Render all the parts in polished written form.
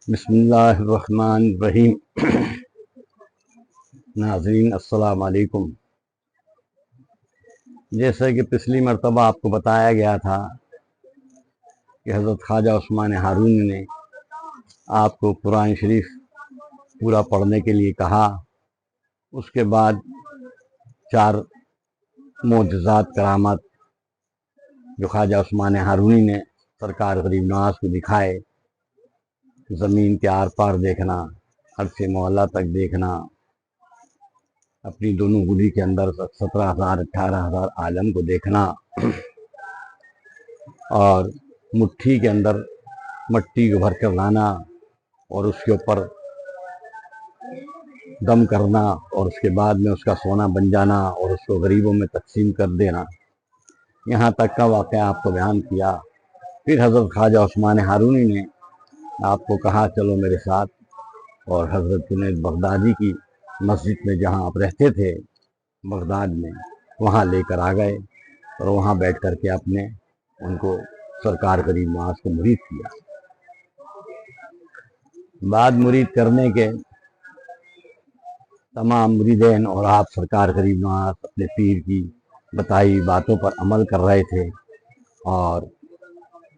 بسم اللہ الرحمن الرحیم۔ ناظرین السلام علیکم۔ جیسا کہ پچھلی مرتبہ آپ کو بتایا گیا تھا کہ حضرت خواجہ عثمان ہارونی نے آپ کو قرآن شریف پورا پڑھنے کے لیے کہا، اس کے بعد 4 معجزات کرامات جو خواجہ عثمان ہارونی نے سرکار غریب نواز کو دکھائے، زمین کے آر پار دیکھنا، عرش معلیٰ تک دیکھنا، اپنی دونوں گلی کے اندر 17,000 18,000 عالم کو دیکھنا، اور مٹھی کے اندر مٹی کو بھر کر لانا اور اس کے اوپر دم کرنا اور اس کے بعد میں اس کا سونا بن جانا اور اس کو غریبوں میں تقسیم کر دینا، یہاں تک کا واقعہ آپ کو بیان کیا۔ پھر حضرت خواجہ عثمان ہارونی نے آپ کو کہا چلو میرے ساتھ، اور حضرت جنید بغدادی کی مسجد میں جہاں آپ رہتے تھے بغداد میں، وہاں لے کر آ گئے اور وہاں بیٹھ کر کے آپ نے ان کو سرکار غریب نواز کو مرید کیا۔ بعد مرید کرنے کے تمام مریدین اور آپ سرکار غریب نواز اپنے پیر کی بتائی باتوں پر عمل کر رہے تھے اور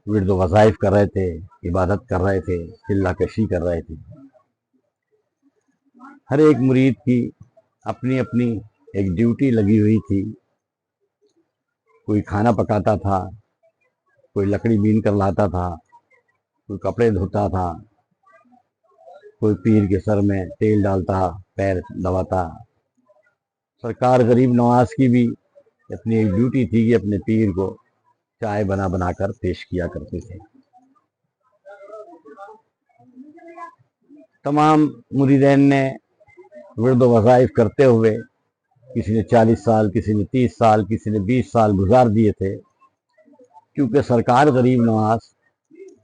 ورد و وظائف کر رہے تھے، عبادت کر رہے تھے، چلہ کشی کر رہے تھے۔ ہر ایک مرید کی اپنی اپنی ایک ڈیوٹی لگی ہوئی تھی۔ کوئی کھانا پکاتا تھا، کوئی لکڑی بین کر لاتا تھا، کوئی کپڑے دھوتا تھا، کوئی پیر کے سر میں تیل ڈالتا، پیر دباتا۔ سرکار غریب نواز کی بھی اپنی ایک ڈیوٹی تھی کہ اپنے پیر کو چائے بنا بنا کر پیش کیا کرتے تھے۔ تمام مریدین نے ورد و وظائف کرتے ہوئے، کسی نے 40 سال، کسی نے 30 سال، کسی نے 20 سال گزار دیے تھے، کیونکہ سرکار غریب نواز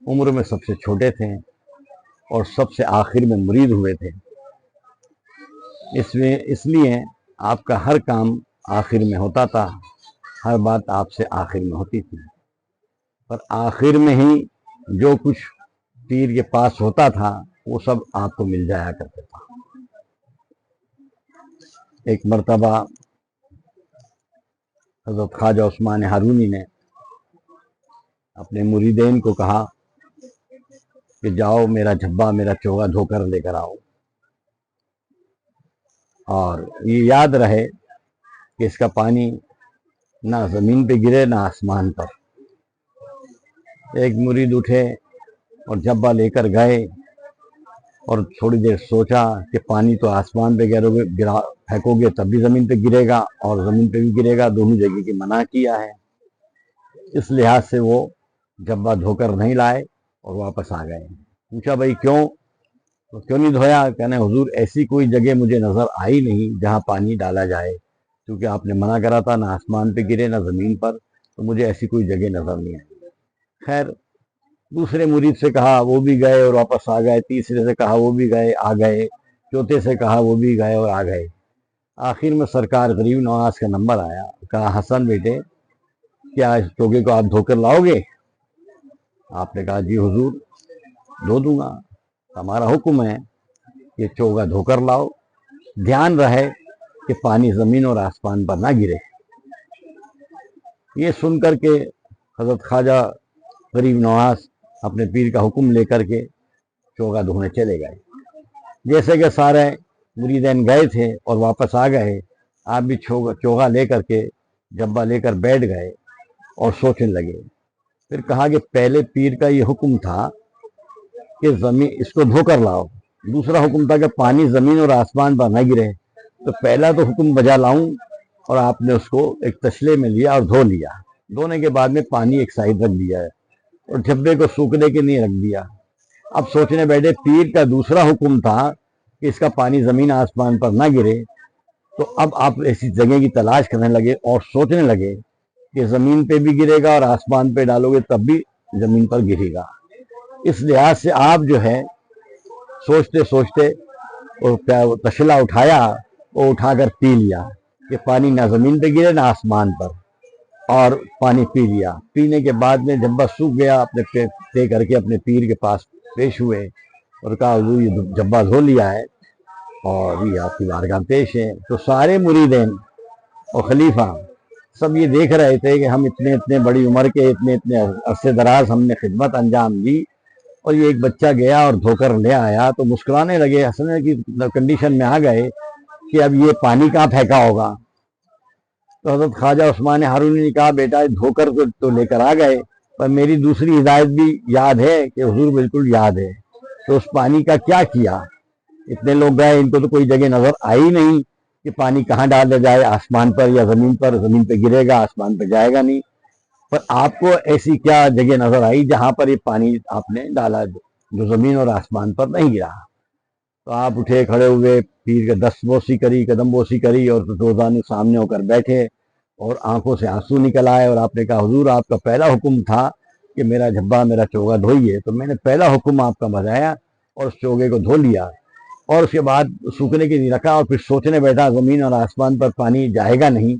عمر میں سب سے چھوٹے تھے اور سب سے آخر میں مرید ہوئے تھے۔ اس لیے آپ کا ہر کام آخر میں ہوتا تھا، ہر بات آپ سے آخر میں ہوتی تھی، پر آخر میں ہی جو کچھ پیر کے پاس ہوتا تھا وہ سب آپ کو مل جایا کرتا تھا۔ ایک مرتبہ حضرت خواجہ عثمان ہارونی نے اپنے مریدین کو کہا کہ جاؤ میرا جھبا، میرا چوغا دھو کر لے کر آؤ، اور یہ یاد رہے کہ اس کا پانی نہ زمین پہ گرے نہ آسمان پر۔ ایک مرید اٹھے اور جھبا لے کر گئے اور تھوڑی دیر سوچا کہ پانی تو آسمان پہ پھینکو گے تب بھی زمین پہ گرے گا اور زمین پہ بھی گرے گا، دونوں جگہ کی منع کیا ہے۔ اس لحاظ سے وہ جھبا دھو کر نہیں لائے اور واپس آ گئے۔ پوچھا بھائی کیوں نہیں دھویا؟ کہنے حضور ایسی کوئی جگہ مجھے نظر آئی نہیں جہاں پانی ڈالا جائے، کیونکہ آپ نے منع کرا تھا نہ آسمان پہ گرے نہ زمین پر، تو مجھے ایسی کوئی جگہ نظر نہیں آئی۔ خیر دوسرے مرید سے کہا، وہ بھی گئے اور واپس آ گئے، تیسرے سے کہا، وہ بھی گئے آ گئے، چوتھے سے کہا، وہ بھی گئے اور آ گئے۔ آخر میں سرکار غریب نواز کا نمبر آیا، کہا حسن بیٹے کیا اس چوگے کو آپ دھو کر لاؤ گے؟ آپ نے کہا جی حضور دھو دوں گا، ہمارا حکم ہے کہ چوگا دھو کر لاؤ، دھیان رہے کہ پانی زمین اور آسمان پر نہ گرے۔ یہ سن کر کے حضرت خواجہ غریب نواز اپنے پیر کا حکم لے کر کے چوگا دھونے چلے گئے۔ جیسے کہ سارے مریدین گئے تھے اور واپس آ گئے، آپ بھی چوگا لے کر کے جبا لے کر بیٹھ گئے اور سوچنے لگے۔ پھر کہا کہ پہلے پیر کا یہ حکم تھا کہ زمین اس کو دھو کر لاؤ، دوسرا حکم تھا کہ پانی زمین اور آسمان پر نہ گرے، تو پہلا تو حکم بجا لاؤں، اور آپ نے اس کو ایک تشلے میں لیا اور دھو لیا۔ دھونے کے بعد میں پانی ایک سائڈ رکھ دیا ہے اور جھبے کو سوکھنے کے لیے رکھ دیا۔ اب سوچنے بیٹھے پیر کا دوسرا حکم تھا کہ اس کا پانی زمین آسمان پر نہ گرے، تو اب آپ ایسی جگہ کی تلاش کرنے لگے اور سوچنے لگے کہ زمین پہ بھی گرے گا اور آسمان پہ ڈالو گے تب بھی زمین پر گرے گا۔ اس لحاظ سے آپ جو ہے سوچتے سوچتے وہ تشلا اٹھایا، وہ اٹھا کر پی لیا کہ پانی نہ زمین پہ گرے نہ آسمان پر، اور پانی پی لیا۔ پینے کے بعد میں جب بس سوکھ گیا، اپنے دے کر کے اپنے پیر کے پاس پیش ہوئے اور کہا حضور یہ جبہ دھو لیا ہے اور یہ آپ کی بارگاہ پیش ہے. تو سارے مریدین اور خلیفہ سب یہ دیکھ رہے تھے کہ ہم اتنے بڑی عمر کے اتنے عرصے دراز ہم نے خدمت انجام دی اور یہ ایک بچہ گیا اور دھو کر لے آیا. تو مسکرانے لگے, ہنسنے کی کنڈیشن میں آ گئے کہ اب یہ پانی کہاں پھینکا ہوگا. تو حضرت خواجہ عثمان ہارونی نے کہا بیٹا دھو کر تو لے کر آ گئے, پر میری دوسری ہدایت بھی یاد ہے کہ حضور بالکل یاد ہے. تو اس پانی کا کیا کیا؟ اتنے لوگ گئے, ان کو تو کوئی جگہ نظر آئی نہیں کہ پانی کہاں ڈالا جائے, آسمان پر یا زمین پر. زمین پہ گرے گا, آسمان پہ جائے گا نہیں. پر آپ کو ایسی کیا جگہ نظر آئی جہاں پر یہ پانی آپ نے ڈالا جو زمین اور آسمان پر نہیں گرا؟ تو آپ اٹھے, کھڑے ہوئے, پیر کے دست بوسی کری, قدم بوسی کری اور روزانے سامنے ہو کر بیٹھے اور آنکھوں سے آنسو نکل آئے. اور آپ نے کہا حضور آپ کا پہلا حکم تھا کہ میرا جھبا میرا چوگا دھوئیے, تو میں نے پہلا حکم آپ کا بجایا اور اس چوگے کو دھو لیا. اور اس کے بعد سوکھنے کے لیے رکھا اور پھر سوچنے بیٹھا زمین اور آسمان پر پانی جائے گا نہیں.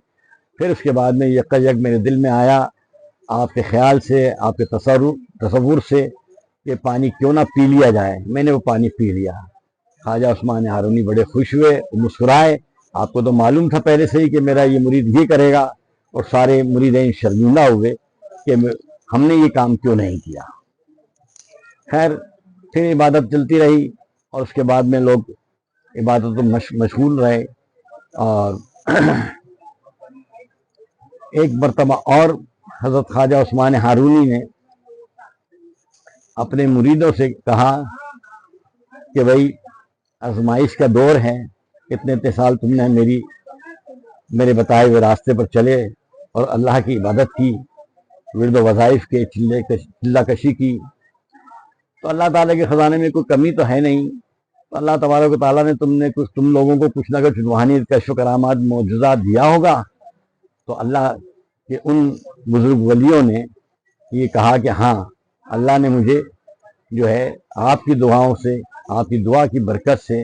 پھر اس کے بعد میں یک میرے دل میں آیا آپ کے خیال سے, آپ کے تصور سے کہ پانی کیوں نہ پی لیا جائے. میں نے وہ پانی پی لیا. خواجہ عثمان ہارونی بڑے خوش ہوئے, مسکرائے. آپ کو تو معلوم تھا پہلے سے ہی کہ میرا یہ مرید یہ کرے گا, اور سارے مریدین شرمندہ ہوئے کہ ہم نے یہ کام کیوں نہیں کیا. خیر پھر عبادت چلتی رہی اور اس کے بعد میں لوگ عبادت مشغول رہے. اور ایک مرتبہ اور حضرت خواجہ عثمان ہارونی نے اپنے مریدوں سے کہا کہ بھائی آزمائش کا دور ہے, اتنے سال تم نے میرے بتائے ہوئے راستے پر چلے اور اللہ کی عبادت کی, ورد و وظائف کے چلہ کشی کی, تو اللہ تعالیٰ کے خزانے میں کوئی کمی تو ہے نہیں. تو اللہ تبارک و تعالیٰ نے تم لوگوں کو کچھ نہ کچھ روحانیت کشف و کرامات معجزات دیا ہوگا. تو اللہ کے ان بزرگ ولیوں نے یہ کہا کہ ہاں اللہ نے مجھے جو ہے آپ کی دعاؤں سے, آپ کی دعا کی برکت سے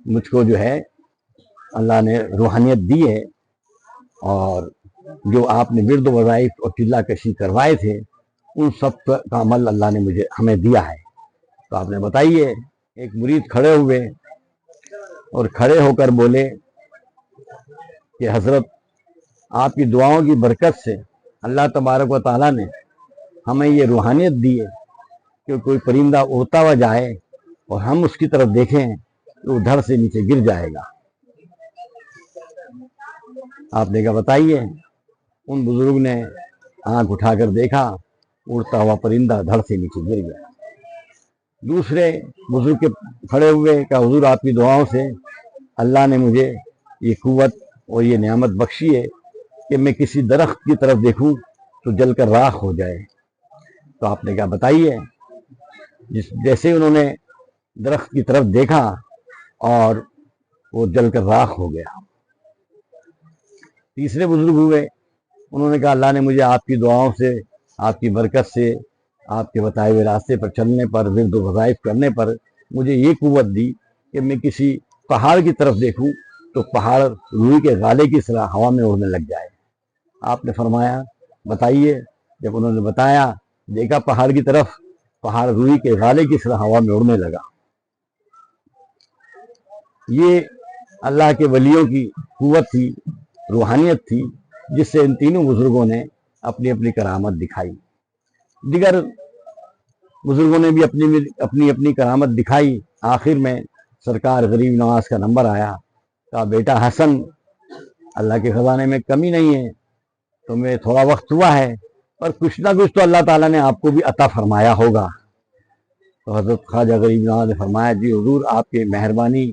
مجھ کو جو ہے اللہ نے روحانیت دی ہے, اور جو آپ نے ورد و وظائف اور چلہ کشی کروائے تھے ان سب کا عمل اللہ نے ہمیں دیا ہے. تو آپ نے بتائیے, ایک مرید کھڑے ہوئے اور کھڑے ہو کر بولے کہ حضرت آپ کی دعاؤں کی برکت سے اللہ تبارک و تعالیٰ نے ہمیں یہ روحانیت دی ہے کہ کوئی پرندہ اڑتا ہوا جائے اور ہم اس کی طرف دیکھیں تو وہ دھڑ سے نیچے گر جائے گا. آپ نے کہا بتائیے. ان بزرگ نے آنکھ اٹھا کر دیکھا, اڑتا ہوا پرندہ دھڑ سے نیچے گر گیا. دوسرے بزرگ کے کھڑے ہوئے کہ حضور آپ کی دعاؤں سے اللہ نے مجھے یہ قوت اور یہ نعمت بخشی ہے کہ میں کسی درخت کی طرف دیکھوں تو جل کر راکھ ہو جائے. تو آپ نے کہا بتائیے. جیسے انہوں نے درخت کی طرف دیکھا اور وہ جل کر راکھ ہو گیا. تیسرے بزرگ ہوئے, انہوں نے کہا اللہ نے مجھے آپ کی دعاؤں سے, آپ کی برکت سے, آپ کے بتائے ہوئے راستے پر چلنے پر, ورد و وظائف کرنے پر مجھے یہ قوت دی کہ میں کسی پہاڑ کی طرف دیکھوں تو پہاڑ روئی کے غالے کی طرح ہوا میں اڑنے لگ جائے. آپ نے فرمایا بتائیے. جب انہوں نے بتایا, دیکھا پہاڑ کی طرف, پہاڑ روئی کے غالے کی طرح ہوا میں اڑنے لگا. یہ اللہ کے ولیوں کی قوت تھی, روحانیت تھی, جس سے ان تینوں بزرگوں نے اپنی اپنی کرامت دکھائی. دیگر بزرگوں نے بھی اپنی کرامت دکھائی. آخر میں سرکار غریب نواز کا نمبر آیا. کہا بیٹا حسن, اللہ کے خزانے میں کمی نہیں ہے, تمہیں تھوڑا وقت ہوا ہے پر کچھ نہ کچھ تو اللہ تعالیٰ نے آپ کو بھی عطا فرمایا ہوگا. تو حضرت خواجہ غریب نواز نے فرمایا جی حضور آپ کی مہربانی,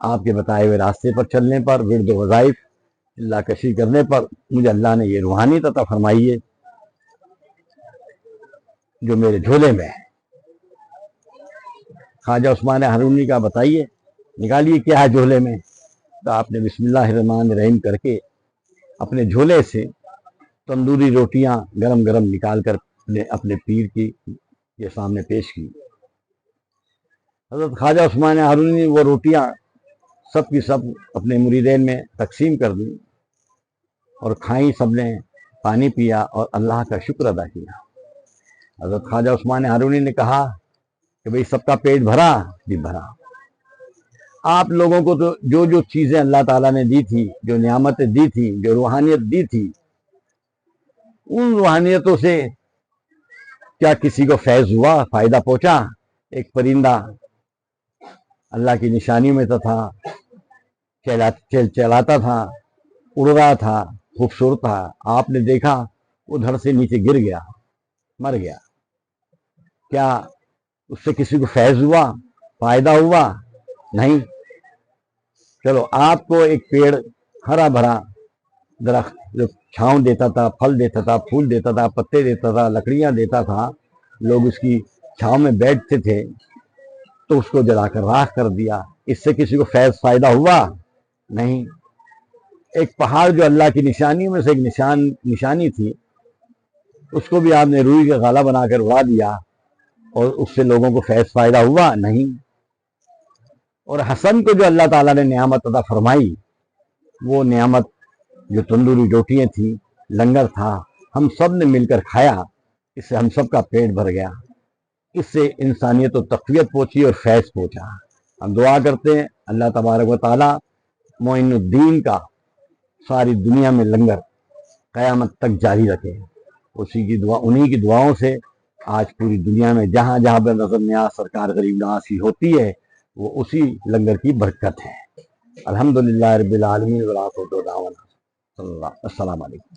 آپ کے بتائے ہوئے راستے پر چلنے پر, ورد و وظائف اللہ کشی کرنے پر مجھے اللہ نے یہ روحانیت عطا فرمائی ہے جو میرے جھولے میں ہے. خواجہ عثمان ہارونی کا بتائیے, نکالیے کیا ہے جھولے میں. تو آپ نے بسم اللہ الرحمن الرحیم کر کے اپنے جھولے سے تندوری روٹیاں گرم گرم نکال کر اپنے پیر کے سامنے پیش کی. حضرت خواجہ عثمان ہارونی نے وہ روٹیاں سب کی سب اپنے مریدین میں تقسیم کر دی اور کھائیں. سب نے پانی پیا اور اللہ کا شکر ادا کیا. حضرت خواجہ عثمان ہارونی نے کہا کہ بھئی سب کا پیٹ بھرا؟ جی بھرا۔ آپ لوگوں کو تو جو جو چیزیں اللہ تعالیٰ نے دی تھی، جو نعمتیں دی تھی، جو روحانیت دی تھی، ان روحانیتوں سے کیا کسی کو فیض ہوا، فائدہ پہنچا؟ ایک پرندہ اللہ کی نشانیوں میں تو تھا، چلاتا تھا، اڑ رہا تھا، خوبصورت تھا، آپ نے دیکھا ادھر سے نیچے گر گیا، مر گیا، کیا اس سے کسی کو فیض ہوا، فائدہ ہوا؟ نہیں۔ چلو آپ کو ایک پیڑ ہرا بھرا درخت جو چھاؤں دیتا تھا، پھل دیتا تھا، پھول دیتا تھا، پتے دیتا تھا، لکڑیاں دیتا تھا، لوگ اس کی چھاؤں میں بیٹھتے تھے، تو اس کو جلا کر راکھ کر دیا، اس سے کسی کو فیض فائدہ ہوا؟ نہیں۔ ایک پہاڑ جو اللہ کی نشانیوں میں سے ایک نشانی تھی، اس کو بھی آپ نے روئی کا غالہ بنا کر اڑا دیا، اور اس سے لوگوں کو فیض فائدہ ہوا؟ نہیں۔ اور حسن کو جو اللہ تعالیٰ نے نعمت عطا فرمائی، وہ نعمت جو تندوری روٹیاں تھیں، لنگر تھا، ہم سب نے مل کر کھایا، اس سے ہم سب کا پیٹ بھر گیا، اس سے انسانیت و تقویت پہنچی اور فیض پہنچا۔ ہم دعا کرتے ہیں اللہ تبارک و تعالیٰ معین الدین کا ساری دنیا میں لنگر قیامت تک جاری رکھے۔ اسی کی دعا، انہی کی دعاؤں سے آج پوری دنیا میں جہاں جہاں بے نظر نیاز سرکار غریب نواز کی ہوتی ہے، وہ اسی لنگر کی برکت ہے۔ الحمدللہ رب العالمین، والآخرۃ دعوانا السلام علیکم۔